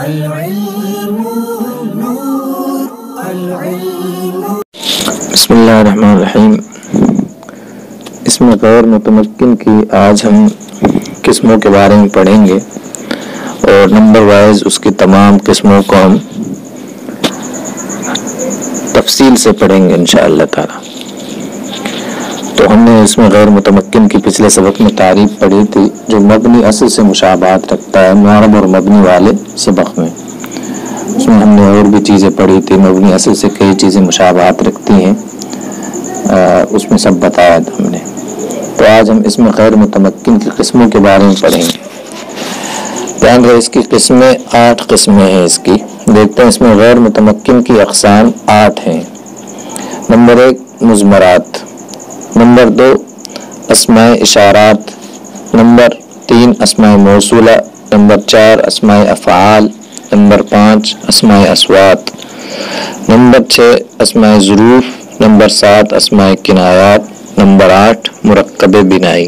العلم نور العلم. بسم اللہ الرحمن الرحیم. اس میں غیر متمکن کی آج ہم قسموں کے بارے میں پڑھیں گے اور نمبر وائز اس کی تمام قسموں کو ہم تفصیل سے پڑھیں گے انشاءاللہ تعالی. تو ہم نے اس میں غیر متمکن کی پچھلے سبق میں تعریف پڑھی تھی جو مبنی اصل سے مشابہت رکھتا ہے معرب اور مبنی والے سبق میں. اس میں ہم نے اور بھی چیزیں پڑھی تھی، مبنی اصل سے کئی چیزیں مشابہت رکھتی ہیں، اس میں سب بتایا تھا ہم نے. تو آج ہم اس میں غیر متمکن کی قسموں کے بارے میں پڑھیں گے. دھیان رہے اس کی قسمیں 8 قسمیں ہیں. اس کی دیکھتے ہیں. اس میں غیر متمکن کی اقسام 8 ہیں. نمبر 1 مضمرات، نمبر 2 اسماء اشارات، نمبر 3 اسماء موصولہ، نمبر 4 اسماء افعال، نمبر 5 اسماء اصوات، نمبر 6 اسماء ظروف، نمبر 7 اسماء کنایات، نمبر 8 مرکب بنائی.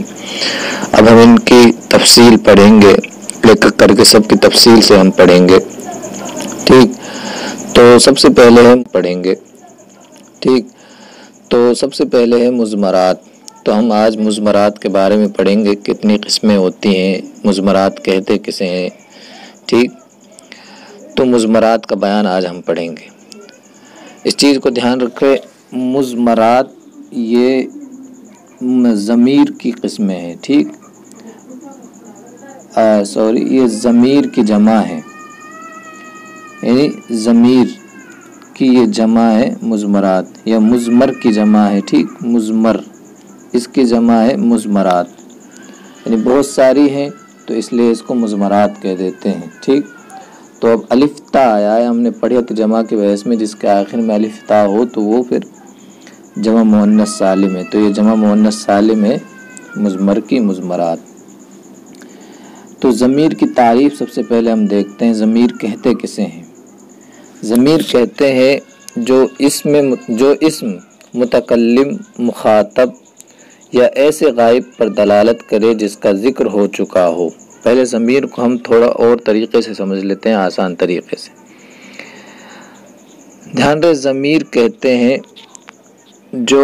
اب ہم ان کی تفصیل پڑھیں گے، ایک ایک کر کے سب کی تفصیل سے ہم پڑھیں گے. ٹھیک. تو سب سے پہلے ہم پڑھیں گے. ٹھیک. تو سب سے پہلے ہے مضمرات. تو ہم آج مضمرات کے بارے میں پڑھیں گے، کتنی قسمیں ہوتی ہیں، مضمرات کہتے کسے ہیں. ٹھیک. تو مضمرات کا بیان آج ہم پڑھیں گے. اس چیز کو دھیان رکھیں، مضمرات یہ ضمیر کی قسمیں ہیں. ٹھیک. یہ ضمیر کی جمع ہے، یعنی ضمیر کی یہ جمع ہے مضمرات، یا مضمر کی جمع ہے. ٹھیک. مضمر اس کی جمع ہے مضمرات، یعنی بہت ساری ہیں تو اس لیے اس کو مضمرات کہہ دیتے ہیں. ٹھیک. تو اب الف تا آیا ہے، ہم نے پڑھا کہ جمع کے بحث میں جس کے آخر میں الف تا ہو تو وہ پھر جمع مؤنث سالم ہے. تو یہ جمع مؤنث سالم ہے مضمر کی مضمرات. تو ضمیر کی تعریف سب سے پہلے ہم دیکھتے ہیں. ضمیر کہتے کسے ہیں؟ ضمیر کہتے ہیں جو اسم متکلم، مخاطب یا ایسے غائب پر دلالت کرے جس کا ذکر ہو چکا ہو. پہلے ضمیر کو ہم تھوڑا اور طریقے سے سمجھ لیتے ہیں، آسان طریقے سے. دھیان رہے، ضمیر کہتے ہیں جو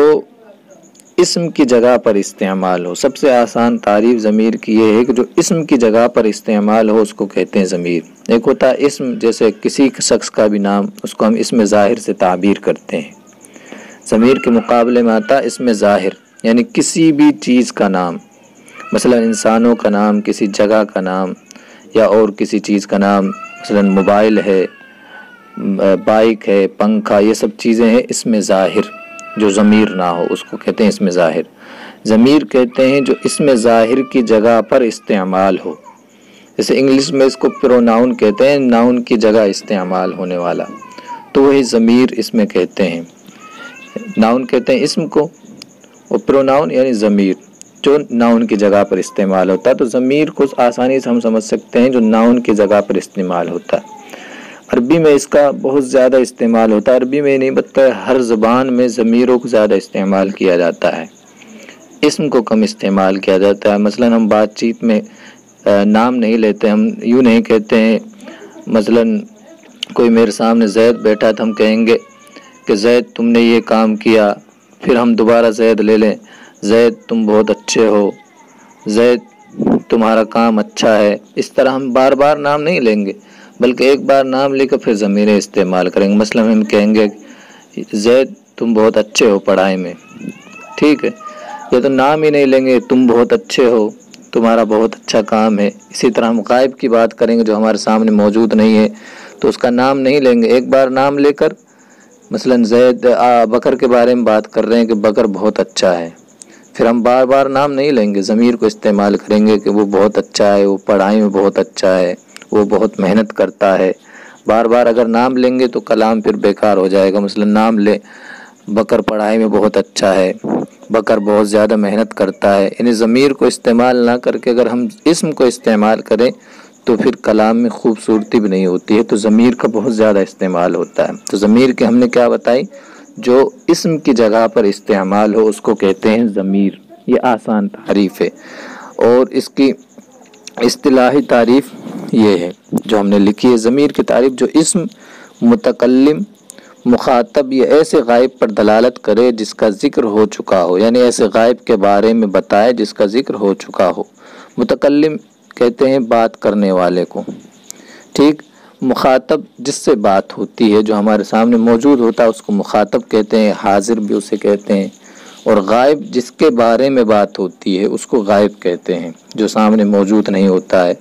اسم کی جگہ پر استعمال ہو. سب سے آسان تعریف ضمیر کی یہ ہے کہ جو اسم کی جگہ پر استعمال ہو اس کو کہتے ہیں ضمیر. ایک ہوتا ہے اسم، جیسے کسی شخص کا بھی نام، اس کو ہم اسم ظاہر سے تعبیر کرتے ہیں. ضمیر کے مقابلے میں آتا ہے اسم ظاہر، یعنی کسی بھی چیز کا نام، مثلا انسانوں کا نام، کسی جگہ کا نام، یا اور کسی چیز کا نام. مثلا موبائل ہے، بائک ہے، پنکھا، یہ سب چیزیں ہیں اسم ظاہر. جو ضمیر نہ ہو اس کو کہتے ہیں اسم ظاہر. ضمیر کہتے ہیں جو اسم ظاہر کی جگہ پر استعمال ہو. جیسے انگلش میں اس کو پروناؤن کہتے ہیں، ناؤن کی جگہ استعمال ہونے والا، تو وہی ضمیر اس میں کہتے ہیں. ناؤن کہتے ہیں اسم کو، اور پروناؤن یعنی ضمیر جو ناؤن کی جگہ پر استعمال ہوتا ہے. تو ضمیر کو آسانی سے ہم سمجھ سکتے ہیں جو ناؤن کی جگہ پر استعمال ہوتا ہے. عربی میں اس کا بہت زیادہ استعمال ہوتا ہے. عربی میں نہیں بلکہ ہر زبان میں ضمیروں کو زیادہ استعمال کیا جاتا ہے، اسم کو کم استعمال کیا جاتا ہے. مثلا ہم بات چیت میں نام نہیں لیتے، ہم یوں نہیں کہتے ہیں. مثلا کوئی میرے سامنے زید بیٹھا تو ہم کہیں گے کہ زید تم نے یہ کام کیا، پھر ہم دوبارہ زید لے لیں، زید تم بہت اچھے ہو، زید تمہارا کام اچھا ہے. اس طرح ہم بار بار نام نہیں لیں گے، بلکہ ایک بار نام لے کر پھر ضمیریں استعمال کریں گے. مثلا ہم کہیں گے زید تم بہت اچھے ہو پڑھائی میں. ٹھیک ہے. یہ تو نام ہی نہیں لیں گے، تم بہت اچھے ہو، تمہارا بہت اچھا کام ہے. اسی طرح ہم غائب کی بات کریں گے جو ہمارے سامنے موجود نہیں ہے تو اس کا نام نہیں لیں گے. ایک بار نام لے کر، مثلا زید بکر کے بارے میں بات کر رہے ہیں کہ بکر بہت اچھا ہے، پھر ہم بار بار نام نہیں لیں گے، ضمیر کو استعمال کریں گے کہ وہ بہت اچھا ہے، وہ پڑھائی میں بہت اچھا ہے، وہ بہت محنت کرتا ہے. بار بار اگر نام لیں گے تو کلام پھر بیکار ہو جائے گا. مثلا نام لے بکر پڑھائی میں بہت اچھا ہے، بکر بہت زیادہ محنت کرتا ہے. یعنی ضمیر کو استعمال نہ کر کے اگر ہم اسم کو استعمال کریں تو پھر کلام میں خوبصورتی بھی نہیں ہوتی ہے. تو ضمیر کا بہت زیادہ استعمال ہوتا ہے. تو ضمیر کے ہم نے کیا بتائی، جو اسم کی جگہ پر استعمال ہو اس کو کہتے ہیں ضمیر. یہ آسان تعریف ہے. اور اس کی اصطلاحی تعریف یہ ہے جو ہم نے لکھی ہے، ضمیر کی تعریف: جو اسم، متکلم، مخاطب یا ایسے غائب پر دلالت کرے جس کا ذکر ہو چکا ہو، یعنی ایسے غائب کے بارے میں بتائے جس کا ذکر ہو چکا ہو۔ متکلم کہتے ہیں بات کرنے والے کو، ٹھیک۔ مخاطب جس سے بات ہوتی ہے، جو ہمارے سامنے موجود ہوتا ہے اس کو مخاطب کہتے ہیں، حاضر بھی اسے کہتے ہیں۔ اور غائب جس کے بارے میں بات ہوتی ہے اس کو غائب کہتے ہیں، جو سامنے موجود نہیں ہوتا ہے۔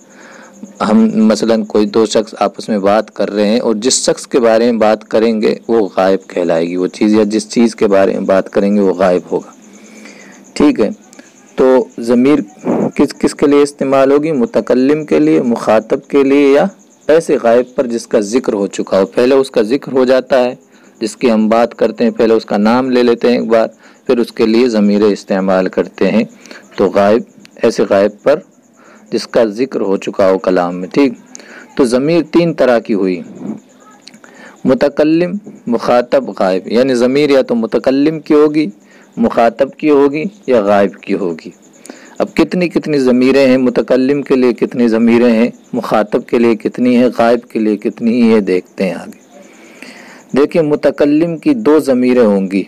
ہم مثلا کوئی دو شخص آپس میں بات کر رہے ہیں اور جس شخص کے بارے میں بات کریں گے وہ غائب کہلائے گی وہ چیز، یا جس چیز کے بارے میں بات کریں گے وہ غائب ہوگا، ٹھیک ہے۔ تو ضمیر کس کس کے لیے استعمال ہوگی؟ متکلم کے لیے، مخاطب کے لیے، یا ایسے غائب پر جس کا ذکر ہو چکا ہو۔ پہلے اس کا ذکر ہو جاتا ہے جس کی ہم بات کرتے ہیں، پہلے اس کا نام لے لیتے ہیں ایک بار، پھر اس کے لیے ضمیر استعمال کرتے ہیں۔ تو غائب، ایسے غائب پر جس کا ذکر ہو چکا ہو کلام میں، ٹھیک۔ تو ضمیر تین طرح کی ہوئی: متکلم، مخاطب، غائب۔ یعنی ضمیر یا تو متکلم کی ہوگی، مخاطب کی ہوگی، یا غائب کی ہوگی۔ اب کتنی کتنی ضمیریں ہیں؟ متکلم کے لیے کتنی ضمیریں ہیں، مخاطب کے لیے کتنی ہیں، غائب کے لیے کتنی ہیں، یہ دیکھتے ہیں آگے۔ دیکھیں متکلم کی دو ضمیریں ہوں گی،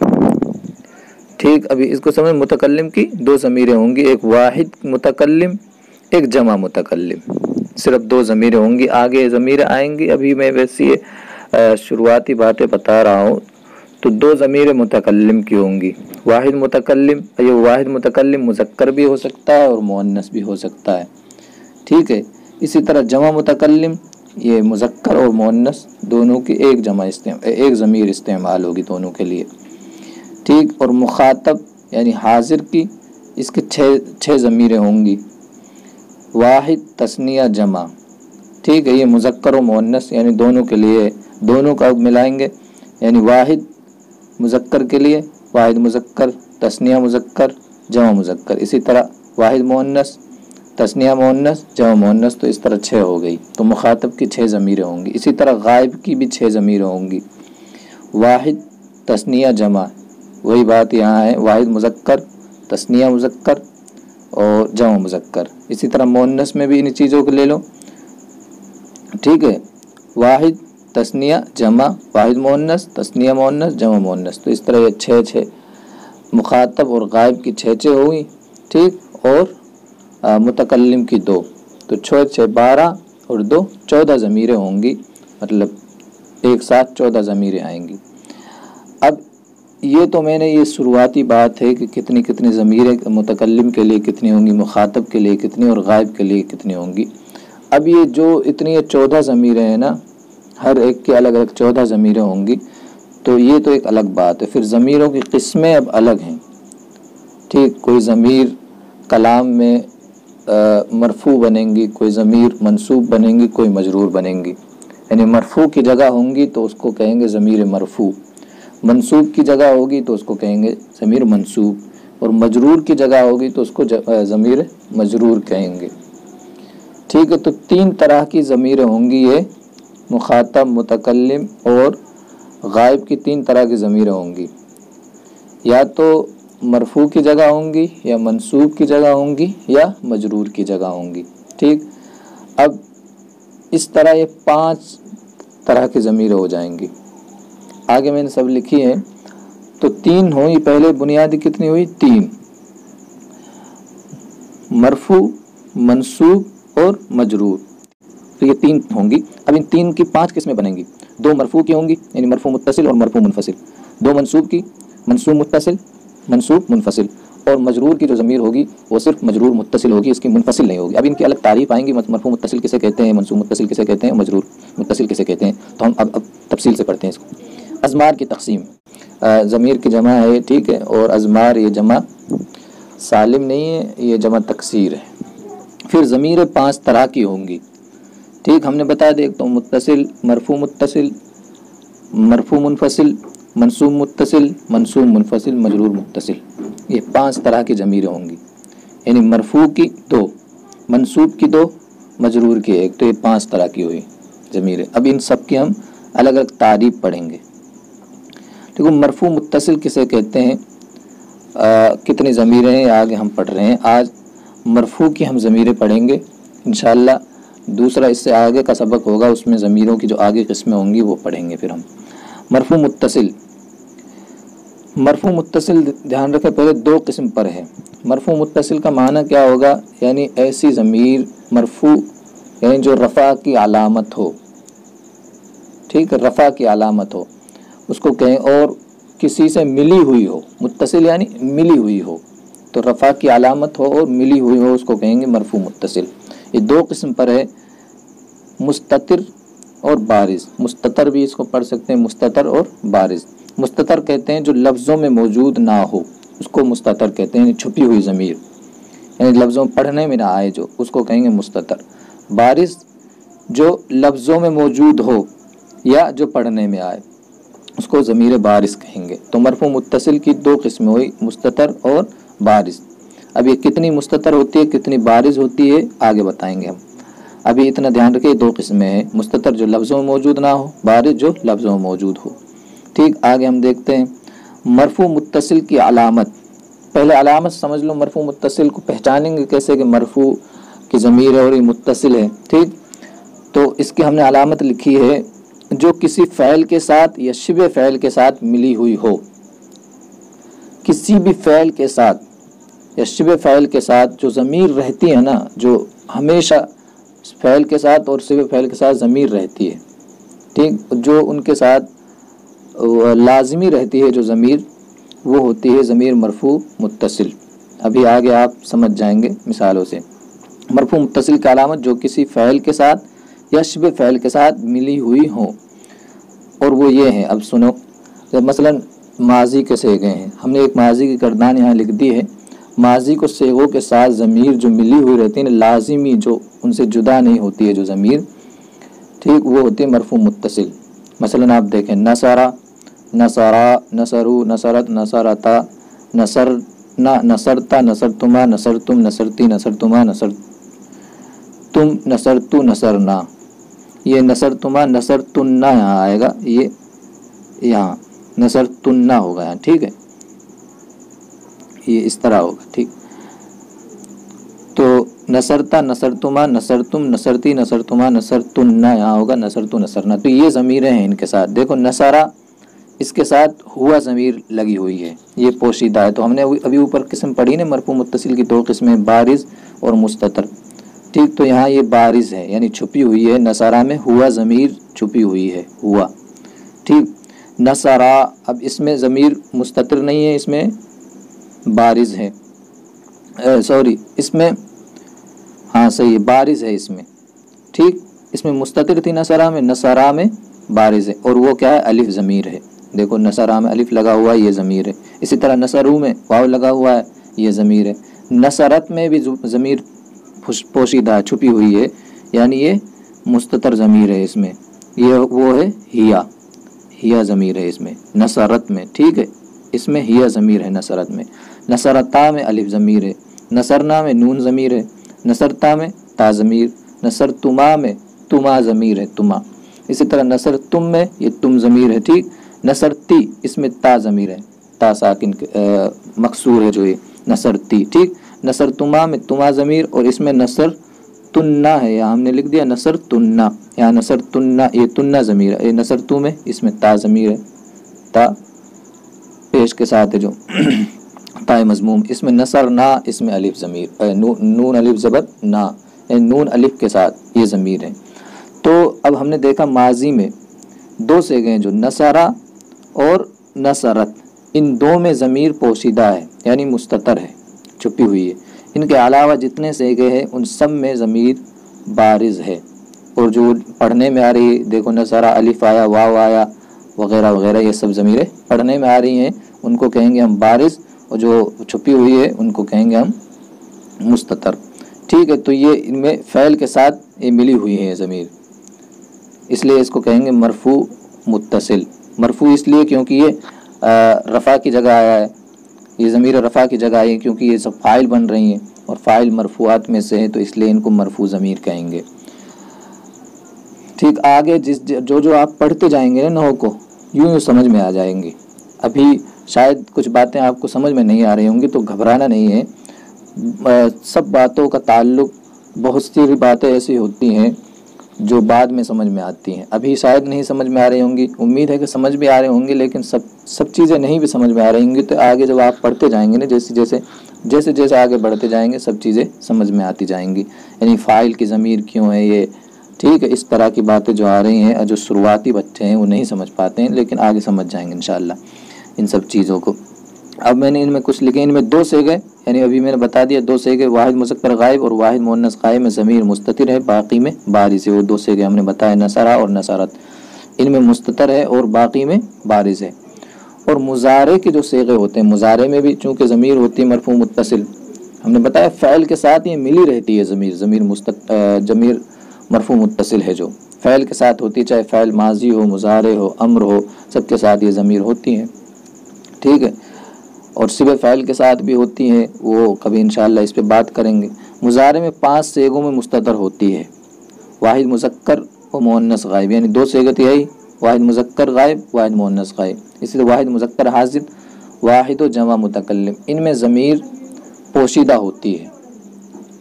ٹھیک۔ ابھی اس کو سمجھ، متکلم کی دو ضمیریں ہوں گی، ایک واحد متکلم، ایک جمع متکلم، صرف دو ضمیریں ہوں گی۔ آگے ضمیریں آئیں گی، ابھی میں ویسی شروعاتی باتیں بتا رہا ہوں۔ تو دو ضمیر متکلم کی ہوں گی، واحد متکلم۔ یہ واحد متکلم مذکر بھی ہو سکتا ہے اور مؤنث بھی ہو سکتا ہے، ٹھیک ہے۔ اسی طرح جمع متکلم، یہ مذکر اور مؤنث دونوں کی ایک ضمیر استعمال ہوگی دونوں کے لیے، ٹھیک۔ اور مخاطب یعنی حاضر کی، اس کے چھ ضمیریں ہوں گی، واحد، تثنیہ، جمع، ٹھیک ہے۔ یہ مذکر و مؤنث یعنی دونوں کے لیے، دونوں کا ملائیں گے، یعنی واحد مذکر کے لیے واحد مذکر، تثنیہ مذکر، جمع مذکر۔ اسی طرح واحد مؤنث، تثنیہ مؤنث، جمع مؤنث، تو اس طرح 6 ہو گئی۔ تو مخاطب کی 6 ضمیریں ہوں گی۔ اسی طرح غائب کی بھی 6 ضمیریں ہوں گی، واحد، تثنیہ، جمع۔ وہی بات یہاں ہے، واحد مذکر، تثنیہ مذکر اور جمع مذکر۔ اسی طرح مؤنث میں بھی ان چیزوں کو لے لو، ٹھیک ہے۔ واحد، تثنیہ، جمع، واحد مؤنث، تثنیہ مؤنث، جمع مؤنث۔ تو اس طرح یہ 6 مخاطب اور غائب کی 6 ہوئی، ٹھیک۔ اور متکلم کی 2، تو 6 12 اور 2 14 ضمیریں ہوں گی، مطلب ایک ساتھ 14 ضمیریں آئیں گی۔ اب یہ تو میں نے یہ شروعاتی بات ہے کہ کتنی کتنی ضمیریں متکلم کے لیے کتنی ہوں گی، مخاطب کے لیے کتنی اور غائب کے لیے کتنی ہوں گی۔ اب یہ جو اتنی 14 ضمیریں ہیں نا، ہر ایک کے الگ الگ 14 ضمیریں ہوں گی، تو یہ تو ایک الگ بات ہے۔ پھر ضمیروں کی قسمیں اب الگ ہیں، ٹھیک۔ کوئی ضمیر کلام میں مرفوع بنیں گی، کوئی ضمیر منصوب بنیں گی، کوئی مجرور بنیں گی۔ یعنی مرفوع کی جگہ ہوں گی تو اس کو کہیں گے ضمیر مرفوع، منصوب کی جگہ ہوگی تو اس کو کہیں گے ضمیر منصوب، اور مجرور کی جگہ ہوگی تو اس کو ضمیر مجرور کہیں گے، ٹھیک ہے۔ تو 3 طرح کی ضمیریں ہوں گی، یہ مخاطب، متکلم اور غائب کی 3 طرح کی ضمیریں ہوں گی، یا تو مرفوع کی جگہ ہوں گی، یا منصوب کی جگہ ہوں گی، یا مجرور کی جگہ ہوں گی، ٹھیک۔ اب اس طرح یہ 5 طرح کی ضمیریں ہو جائیں گی۔ آگے میں نے سب لکھی ہیں، تو 3 ہوئی، پہلے بنیادی کتنی ہوئی؟ 3، مرفوع، منصوب اور مجرور، تو یہ 3 ہوں گی۔ اب ان 3 کی 5 قسمیں بنیں گی، 2 مرفوع کی ہوں گی یعنی مرفوع متصل اور مرفوع منفصل، 2 منصوب کی، منصوب متصل، منصوب منفصل، اور مجرور کی جو ضمیر ہوگی وہ صرف مجرور متصل ہوگی، اس کی منفصل نہیں ہوگی۔ اب ان کی الگ تعریف آئیں گی، مرفوع متصل کسے کہتے ہیں، منصوب متصل کسے کہتے ہیں، مجرور متصل کسے کہتے ہیں، تو ہم اب تفصیل سے پڑھتے ہیں اس کو۔ ازمار کی تقسیم، ضمیر کی جمع ہے، ٹھیک ہے، اور ازمار یہ جمع سالم نہیں ہے، یہ جمع تکسیر ہے۔ پھر ضمیر 5 طرح کی ہوں گی، ٹھیک، ہم نے بتا دیا تو متصل، مرفوع متصل، مرفوع منفصل، منصوب متصل، منصوب منفصل، مجرور متصل، یہ 5 طرح کی ضمیریں ہوں گی، یعنی مرفوع کی 2، منصوب کی 2، مجرور کی 1، تو یہ 5 طرح کی ہوئی ضمیریں۔ اب ان سب کی ہم الگ الگ تعریف پڑھیں گے۔ دیکھو مرفوع متصل کسے کہتے ہیں، کتنی ضمیریں ہیں آگے ہم پڑھ رہے ہیں۔ آج مرفوع کی ہم ضمیریں پڑھیں گے، انشاءاللہ دوسرا اس سے آگے کا سبق ہوگا، اس میں ضمیروں کی جو آگے قسمیں ہوں گی وہ پڑھیں گے پھر ہم۔ مرفوع متصل، مرفوع متصل دھیان رکھیں پہلے دو قسم پر ہے۔ مرفوع متصل کا معنی کیا ہوگا؟ یعنی ایسی ضمیر مرفوع یعنی جو رفع کی علامت ہو، ٹھیک ہے، رفع کی علامت ہو اس کو کہیں، اور کسی سے ملی ہوئی ہو، متصل یعنی ملی ہوئی ہو، تو رفع کی علامت ہو اور ملی ہوئی ہو اس کو کہیں گے مرفوع متصل۔ یہ دو قسم پر ہے، مستتر اور بارز۔ مستتر بھی اس کو پڑھ سکتے ہیں، مستتر اور بارز۔ مستتر کہتے ہیں جو لفظوں میں موجود نہ ہو اس کو مستتر کہتے ہیں، یعنی چھپی ہوئی ضمیر، یعنی لفظوں پڑھنے میں نہ آئے جو، اس کو کہیں گے مستتر۔ بارز جو لفظوں میں موجود ہو یا جو پڑھنے میں آئے اس کو ضمیر بارز کہیں گے۔ تو مرفوع متصل کی دو قسمیں ہوئی، مستتر اور بارز۔ اب یہ کتنی مستتر ہوتی ہے کتنی بارز ہوتی ہے آگے بتائیں گے ہم، ابھی اتنا دھیان رکھیں دو قسمیں ہیں، مستتر جو لفظوں میں موجود نہ ہو، بارز جو لفظوں میں موجود ہو۔ ٹھیک، آگے ہم دیکھتے ہیں مرفوع متصل کی علامت۔ پہلے علامت سمجھ لو، مرفوع متصل کو پہچانیں گے کیسے کہ مرفوع کی ضمیر ہے اور یہ متصل ہے، ٹھیک، تو اس کی ہم نے علامت لکھی ہے جو کسی فعل کے ساتھ یا شبہ فعل کے ساتھ ملی ہوئی ہو۔ کسی بھی فعل کے ساتھ یا شبہ فعل کے ساتھ جو ضمیر رہتی ہے نا، جو ہمیشہ فعل کے ساتھ اور شبہ فعل کے ساتھ ضمیر رہتی ہے، ٹھیک، جو ان کے ساتھ لازمی رہتی ہے جو ضمیر، وہ ہوتی ہے ضمیر مرفوع متصل۔ ابھی آگے آپ سمجھ جائیں گے مثالوں سے۔ مرفوع متصل کی علامت جو کسی فعل کے ساتھ یا شبہ فعل کے ساتھ ملی ہوئی ہوں، اور وہ یہ ہیں، اب سنو، جب مثلا ماضی کے صیغے ہیں، ہم نے ایک ماضی کی گردان یہاں لکھ دی ہے، ماضی کو صیغوں کے ساتھ ضمیر جو ملی ہوئی رہتی ہے لازمی، جو ان سے جدا نہیں ہوتی ہے جو ضمیر، ٹھیک، وہ ہوتی ہے مرفوع متصل۔ مثلا آپ دیکھیں نصرہ، نصرا، نصرو، نصرت، نصرتا، نصرنا، نصرتا، نصرتما، نصرتم، نصرتی، نصرتما، نصرتم، نصرتو، نصرنا۔ یہ نصرتما، نصرتنا یہاں آئے گا، یہ یہاں نصرتنا ہوگا یہاں، ٹھیک ہے، یہ اس طرح ہوگا، ٹھیک۔ تو نصرتا، نصرتما، نصرتم، نصرتی، نصرتما، نصرتنا یہاں ہوگا، نصرتو، نصرنا۔ تو یہ ضمیریں ہیں ان کے ساتھ، دیکھو نصرہ اس کے ساتھ ہوا ضمیر لگی ہوئی ہے، یہ پوشیدہ ہے۔ تو ہم نے ابھی اوپر قسم پڑھی نا، مرفوع متصل کی دو قسمیں، بارز اور مستتر، ٹھیک، تو یہاں یہ بارز ہے یعنی چھپی ہوئی ہے، نصرہ میں ہوا ضمیر چھپی ہوئی ہے، ہوا، ٹھیک۔ نصرہ، اب اس میں ضمیر مستتر نہیں ہے، اس میں بارز ہے، سوری اس میں، ہاں صحیح ہے، بارز ہے اس میں، ٹھیک، اس میں مستتر تھی نصرہ میں، نصرہ میں بارز ہے، اور وہ کیا ہے؟ الف ضمیر ہے، دیکھو نصرہ میں الف لگا ہوا ہے، یہ ضمیر ہے۔ اسی طرح نصرو میں واو لگا ہوا ہے، یہ ضمیر ہے۔ نصرت میں بھی ضمیر پوشیدہ چھپی ہوئی ہے، یعنی یہ مستتر ضمیر ہے، اس میں یہ وہ ہے ہیا ضمیر ہے اس میں نصرت میں، ٹھیک ہے، اس میں ہیا ضمیر ہے نصرت میں۔ نصرتا میں الف ضمیر ہے، نصرنا میں نون ضمیر ہے، نصرتا میں تا ضمیر، نصرتما میں تما ضمیر ہے، تما۔ اسی طرح نصرتم میں یہ تم ضمیر ہے، ٹھیک۔ نصرتی اس میں تا ضمیر ہے، تا ساکن مکسور ہے جو یہ نصرتی، ٹھیک۔ نصرتما میں تما ضمیر، اور اس میں نصر تننا ہے، یہاں ہم نے لکھ دیا نصر تننا، یہاں نصر تننا، یہ تننا ضمیر ہے۔ نصرتو میں اس میں تا ضمیر ہے، تا پیش کے ساتھ ہے جو تا مضموم، اس میں نصرنا، اس میں الف ضمیر، نون الف زبر نا، نون الف کے ساتھ یہ ضمیر ہے۔ تو اب ہم نے دیکھا ماضی میں دو صیغے ہیں جو نصرہ اور نصرت، ان دو میں ضمیر پوشیدہ ہے یعنی مستتر ہے، چھپی ہوئی ہے۔ ان کے علاوہ جتنے صیغے ہیں ان سب میں ضمیر بارز ہے، اور جو پڑھنے میں آ رہی ہے، دیکھو نصرہ الف آیا، واو آیا وغیرہ وغیرہ، یہ سب ضمیریں پڑھنے میں آ رہی ہیں، ان کو کہیں گے ہم بارز، اور جو چھپی ہوئی ہے ان کو کہیں گے ہم مستتر، ٹھیک ہے۔ تو یہ ان میں فعل کے ساتھ یہ ملی ہوئی ہے ضمیر، اس لیے اس کو کہیں گے مرفوع متصل۔ مرفوع اس لیے کیونکہ یہ رفع کی جگہ آیا ہے، یہ ضمیر رفع کی جگہ آئی ہے کیونکہ یہ سب فاعل بن رہی ہیں، اور فاعل مرفوعات میں سے ہیں، تو اس لیے ان کو مرفوع ضمیر کہیں گے، ٹھیک۔ آگے جو آپ پڑھتے جائیں گے نحو کو، یوں سمجھ میں آ جائیں گے۔ ابھی شاید کچھ باتیں آپ کو سمجھ میں نہیں آ رہی ہوں گی، تو گھبرانا نہیں ہے، سب باتوں کا تعلق بہت سی باتیں ایسی ہوتی ہیں جو بعد میں سمجھ میں آتی ہیں، ابھی شاید نہیں سمجھ میں آ رہی ہوں گی، امید ہے کہ سمجھ بھی آ رہی ہوں گی، لیکن سب چیزیں نہیں بھی سمجھ میں آ رہی ہوں گی تو آگے جب آپ پڑھتے جائیں گے نا، جیسے آگے بڑھتے جائیں گے سب چیزیں سمجھ میں آتی جائیں گی. یعنی فاعل کی ضمیر کیوں ہے یہ، ٹھیک ہے، اس طرح کی باتیں جو آ رہی ہیں جو شروعاتی بچے ہیں وہ نہیں سمجھ پاتے ہیں، لیکن آگے سمجھ جائیں گے انشاءاللہ ان سب چیزوں کو. اب میں نے ان میں کچھ لکھے، ان میں 2 صیغے، یعنی ابھی میں نے بتا دیا 2 صیغے، واحد مذکر غائب اور واحد مؤنث غائب میں ضمیر مستتر ہے، باقی میں بارز ہے. وہ 2 صیغے ہم نے بتایا، نصرہ اور نصرت، ان میں مستتر ہے اور باقی میں بارز ہے. اور مضارع کے جو صیغے ہوتے ہیں، مضارع میں بھی چونکہ ضمیر ہوتی ہے مرفوع متصل، ہم نے بتایا فعل کے ساتھ یہ ملی رہتی ہے، ضمیر مرفوع متصل ہے جو فعل کے ساتھ ہوتی ہے، چاہے فعل ماضی ہو، مضارع ہو، امر ہو، سب کے ساتھ یہ ضمیر ہوتی ہیں، ٹھیک ہے. اور صفت فاعل کے ساتھ بھی ہوتی ہیں، وہ کبھی انشاءاللہ اس پہ بات کریں گے. مضارع میں 5 صیغوں میں مستتر ہوتی ہے، واحد مذکر و مؤنث غائب، یعنی 2 صیغے تو یہی، واحد مذکر غائب، واحد مؤنث غائب. اسی طرح واحد مذکر حاضر، واحد و جمع متکلم، ان میں ضمیر پوشیدہ ہوتی ہے،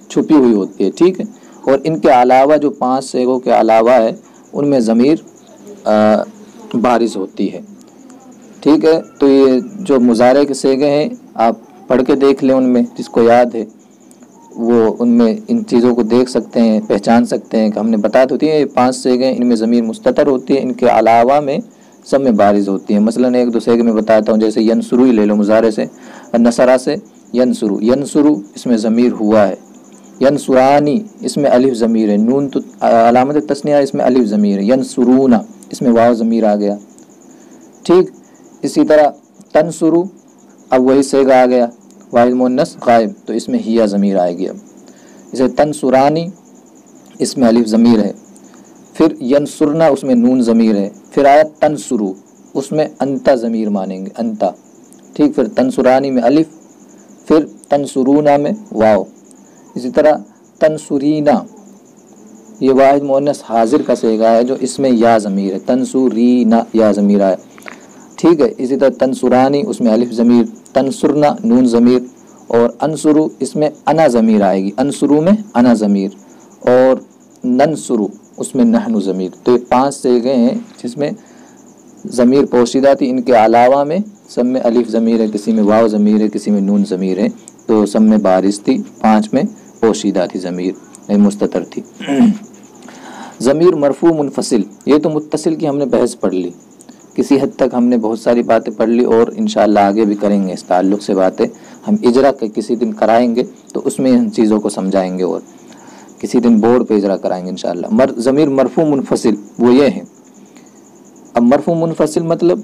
چھپی ہوئی ہوتی ہے، ٹھیک ہے. اور ان کے علاوہ جو 5 صیغوں کے علاوہ ہے ان میں ضمیر بارز ہوتی ہے، ٹھیک ہے. تو یہ جو مضارع کے صیغے ہیں آپ پڑھ کے دیکھ لیں، ان میں جس کو یاد ہے وہ ان میں ان چیزوں کو دیکھ سکتے ہیں، پہچان سکتے ہیں کہ ہم نے بتا تو دی ہے یہ 5 صیغے، ان میں ضمیر مستتر ہوتی ہے، ان کے علاوہ میں سب میں بارز ہوتی ہے. مثلا 1-2 صیغے میں بتاتا ہوں، جیسے ینصرو ہی لے لو مضارع سے، نصرہ سے ینصرو اس میں ضمیر ہوا ہے، ینصرانی اس میں الف ضمیر ہے، نون تو علامت تثنیہ، اس میں الف ضمیر ہے، ینصرون اس میں واو ضمیر آ گیا، ٹھیک. اسی طرح تنصرو، اب وہی صیغہ آ گیا واحد مؤنث غائب، تو اس میں ہیا ضمیر آئے گی. اب اسے تنصرانی اس میں الف ضمیر ہے، پھر ینصرنا اس میں نون ضمیر ہے، پھر آیا تنصرو اس میں انتا ضمیر مانیں گے، انتا، ٹھیک. پھر تنصرانی میں الف، پھر تنصرونا میں واو. اسی طرح تنصرینا یہ واحد مؤنث حاضر کا صیغہ ہے جو اس میں یا ضمیر ہے، تنصرینا یا ضمیر آیا، ٹھیک ہے. اسی طرح تنصرانی اس میں الف ضمیر، تنصرنا نون ضمیر، اور انصرو اس میں انا ضمیر آئے گی، انصرو میں انا ضمیر، اور ننصرو اس میں نحن ضمیر. تو یہ 5 صیغے ہیں جس میں ضمیر پوشیدہ تھی، ان کے علاوہ میں سب میں الف ضمیر ہے، کسی میں واو ضمیر ہے، کسی میں نون ضمیر ہے، تو سب میں بارز تھی، 5 میں پوشیدہ تھی ضمیر، مستتر تھی. ضمیر مرفوع منفصل، یہ تو متصل کی ہم نے بحث پڑھ لی، کسی حد تک ہم نے بہت ساری باتیں پڑھ لی، اور انشاءاللہ آگے بھی کریں گے اس تعلق سے باتیں. ہم اجرا کے کسی دن کرائیں گے تو اس میں ان چیزوں کو سمجھائیں گے، اور کسی دن بورڈ پہ اجرا کرائیں گے انشاءاللہ. ضمیر مرفوع منفصل وہ یہ ہیں. اب مرفوع منفصل مطلب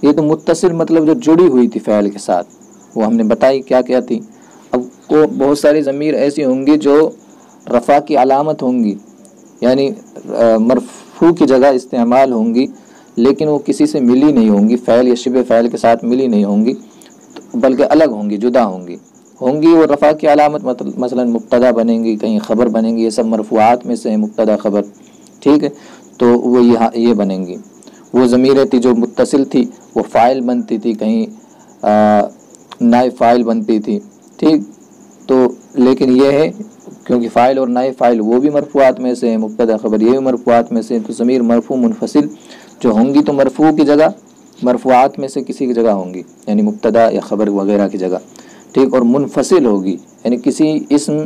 یہ تو متصل مطلب جو جڑی ہوئی تھی فعل کے ساتھ، وہ ہم نے بتائی کیا کیا تھی. اب وہ بہت ساری ضمیر ایسی ہوں گی جو رفع کی علامت ہوں گی، یعنی مرفوع کی جگہ استعمال ہوں گی، لیکن وہ کسی سے ملی نہیں ہوں گی، فعل یا شبہ فعل کے ساتھ ملی نہیں ہوں گی، بلکہ الگ ہوں گی، جدا ہوں گی وہ رفع کی علامت، مثلا مبتدا بنیں گی، کہیں خبر بنیں گی، یہ سب مرفوعات میں سے ہیں مبتدا خبر، ٹھیک ہے. تو وہ یہ بنیں گی. وہ ضمیریں تھی جو متصل تھی وہ فاعل بنتی تھی، کہیں نائب فاعل بنتی تھی، ٹھیک. تو لیکن یہ ہے کیونکہ فاعل اور نائب فاعل وہ بھی مرفوعات میں سے ہیں، مبتدا خبر یہ بھی مرفوعات میں سے ہیں، تو ضمیر مرفوع منفصل جو ہوں گی تو مرفوع کی جگہ مرفوعات میں سے کسی کی جگہ ہوں گی، یعنی مبتدا یا خبر وغیرہ کی جگہ، ٹھیک. اور منفصل ہوگی، یعنی کسی اسم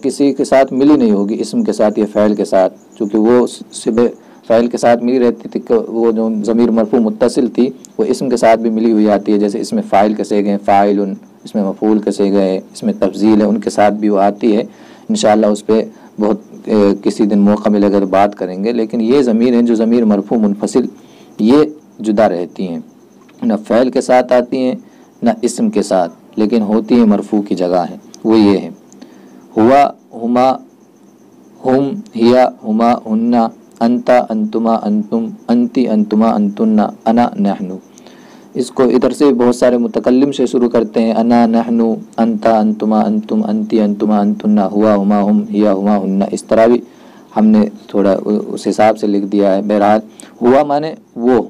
کسی کے ساتھ ملی نہیں ہوگی، اسم کے ساتھ یا فعل کے ساتھ، چونکہ وہ شبہ فعل کے ساتھ ملی رہتی تھی، وہ جو ضمیر مرفوع متصل تھی وہ اسم کے ساتھ بھی ملی ہوئی آتی ہے، جیسے اس میں فاعل کے صیغے ہیں، فاعل، اس میں مفعول کے صیغے ہیں، اس میں تفضیل ہے، ان کے ساتھ بھی وہ آتی ہے. انشاءاللہ اس پہ بہت کسی دن موقع ملے گا تو بات کریں گے. لیکن یہ ضمیر ہیں جو ضمیر مرفوع منفصل یہ جدا رہتی ہیں، نہ فعل کے ساتھ آتی ہیں نہ اسم کے ساتھ، لیکن ہوتی ہیں مرفوع کی جگہ ہیں. وہ یہ ہیں ہوا، ہما، ہم، ہیا، ہما، ہننا، انتا، انتما، انتم، انتی، انتما، انتن، انا، نحن. اس کو ادھر سے بہت سارے متکلم سے شروع کرتے ہیں، انا، نحن، انتا، انتما، انتم، انتی، انتما، انتن، ہوا، ہما، ہم، ہیا، ہما، ہننا. اس طرح بھی ہم نے تھوڑا اس حساب سے لکھ دیا ہے. بہرحال ہوا مانے وہ،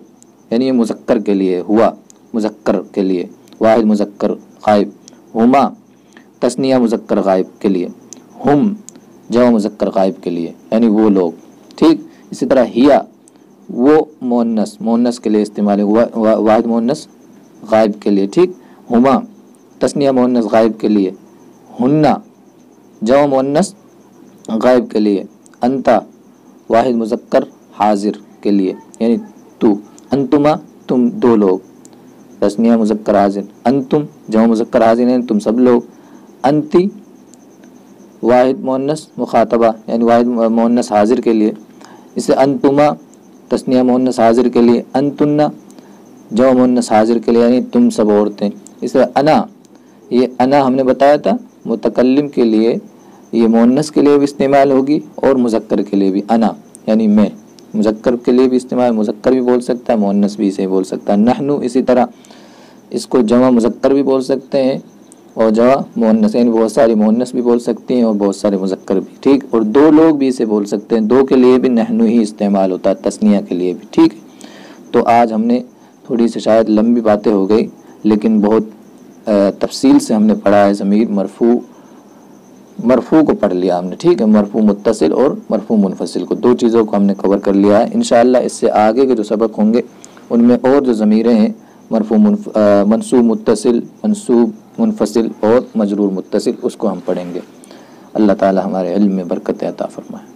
یعنی یہ مذکر کے لیے، ہوا مذکر کے لیے، واحد مذکر غائب. ہما تثنیہ مذکر غائب کے لیے. ہم جمع مذکر غائب کے لیے یعنی وہ لوگ، ٹھیک. اسی طرح ہیا وہ مؤنث کے لیے استعمال ہے، واحد مؤنث غائب کے لیے، ٹھیک. ہما تثنیہ مؤنث غائب کے لیے، ہننا جمع مؤنث غائب کے لیے، انتا واحد مذکر حاضر کے لیے یعنی تو، انتما تم دو لوگ تثنیہ مذکر حاضر، انتم جمع مذکر حاضر ہیں تم سب لوگ، انتی واحد مؤنث مخاطبہ یعنی واحد مؤنث حاضر کے لیے، اسے انتما تثنیہ مؤنث حاضر کے لیے، انتنا جمع مؤنث حاضر کے لیے یعنی تم سب عورتیں. اسے انا، یہ انا ہم نے بتایا تھا متکلم کے لیے یہ مؤنث کے لیے بھی استعمال ہوگی اور مذکر کے لیے بھی، انا یعنی میں، مذکر کے لیے بھی استعمال، مذکر بھی بول سکتا ہے مؤنث بھی اسے بول سکتا ہے. نحنو اسی طرح اس کو جمع مذکر بھی بول سکتے ہیں اور جمع مؤنث یعنی بہت ساری مؤنث بھی بول سکتے ہیں اور بہت سارے مذکر بھی، ٹھیک. اور دو لوگ بھی اسے بول سکتے ہیں، دو کے لیے بھی نحنو ہی استعمال ہوتا ہے، تثنیہ کے لیے بھی، ٹھیک. تو آج ہم نے تھوڑی سی شاید لمبی باتیں ہو گئی لیکن بہت تفصیل سے ہم نے پڑھا ہے ضمیر مرفوع کو پڑھ لیا ہم نے، ٹھیک ہے. مرفوع متصل اور مرفوع منفصل کو، دو چیزوں کو ہم نے کور کر لیا ہے. انشاءاللہ اس سے آگے کے جو سبق ہوں گے ان میں اور جو ضمیریں ہیں مرفوع منصوب متصل، منصوب منفصل اور مجرور متصل اس کو ہم پڑھیں گے. اللہ تعالی ہمارے علم میں برکت عطا فرمائے.